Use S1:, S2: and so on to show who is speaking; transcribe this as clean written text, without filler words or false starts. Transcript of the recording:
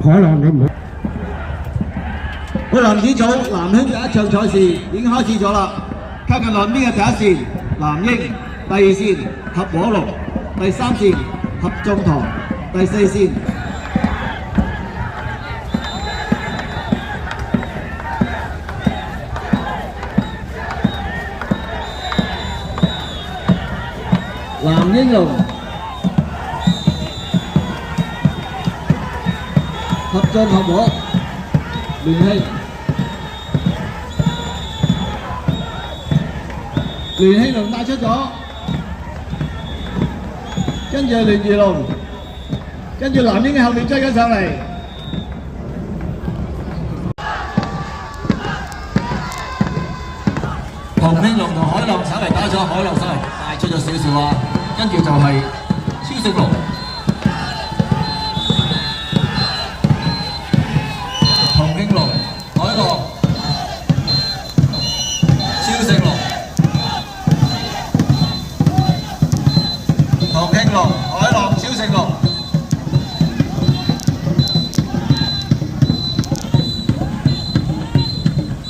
S1: 海浪你唔好。
S2: 好，男子組男兄第一場賽事已經開始咗啦。靠近兩邊嘅第一線男英，第二線合和龍，第三線合眾堂，第四線藍英龍、合眾合和、聯慶。聯慶龍帶出咗，跟住係聯誼龍，跟住藍英嘅後面追緊上嚟。
S3: 同興龍同海浪稍微打咗，海浪稍微帶出咗少少啊，跟住就係超勝龍。